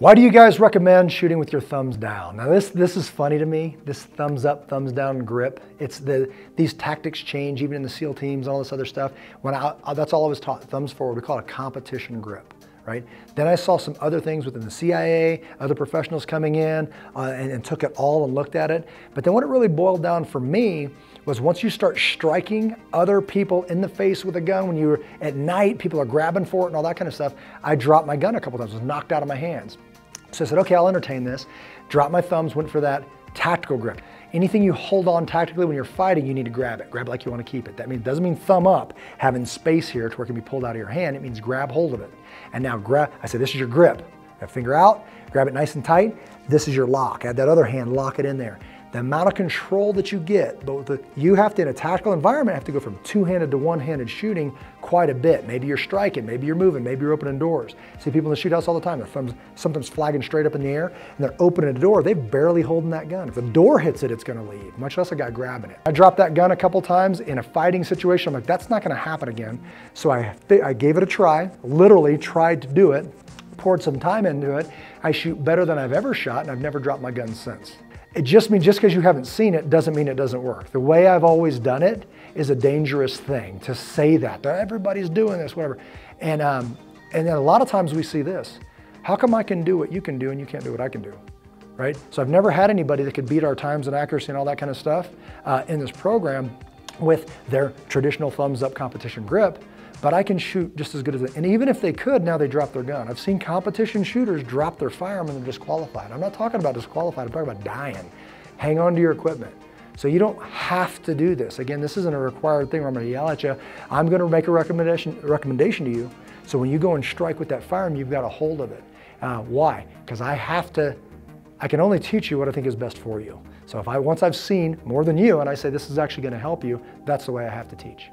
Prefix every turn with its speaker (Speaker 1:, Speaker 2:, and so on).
Speaker 1: Why do you guys recommend shooting with your thumbs down? Now this is funny to me, this thumbs up, thumbs down grip. These tactics change even in the SEAL teams, all this other stuff. That's all I was taught, thumbs forward. We call it a competition grip, right? Then I saw some other things within the CIA, other professionals coming in and took it all and looked at it. But then what it really boiled down for me was once you start striking other people in the face with a gun, when you're at night, people are grabbing for it and all that kind of stuff, I dropped my gun a couple times, it was knocked out of my hands. So I said, okay, I'll entertain this. Dropped my thumbs, went for that tactical grip. Anything you hold on tactically when you're fighting, you need to grab it. Grab it like you want to keep it. That means, doesn't mean thumb up, having space here to where it can be pulled out of your hand. It means grab hold of it. And now I said, this is your grip. That finger out, grab it nice and tight. This is your lock. Add that other hand, lock it in there. The amount of control that you get, but you have to, in a tactical environment, have to go from two-handed to one-handed shooting quite a bit. Maybe you're striking, maybe you're moving, maybe you're opening doors. See people in the shoot house all the time, their thumbs sometimes flagging straight up in the air, and they're opening a door, they're barely holding that gun. If the door hits it, it's gonna leave, much less a guy grabbing it. I dropped that gun a couple times in a fighting situation. I'm like, that's not gonna happen again. So I gave it a try, literally tried to do it, poured some time into it. I shoot better than I've ever shot, and I've never dropped my gun since. It just means just because you haven't seen it doesn't mean it doesn't work. The way I've always done it is a dangerous thing to say that. Everybody's doing this, whatever. And then a lot of times we see this. How come I can do what you can do and you can't do what I can do, right? So I've never had anybody that could beat our times and accuracy and all that kind of stuff in this program with their traditional thumbs up competition grip. But I can shoot just as good as it. And even if they could, now they drop their gun. I've seen competition shooters drop their firearm and they're disqualified. I'm not talking about disqualified, I'm talking about dying. Hang on to your equipment. So you don't have to do this. Again, this isn't a required thing where I'm gonna yell at you. I'm gonna make a recommendation to you. So when you go and strike with that firearm, you've got a hold of it. Why? Because I can only teach you what I think is best for you. So once I've seen more than you and I say this is actually gonna help you, that's the way I have to teach.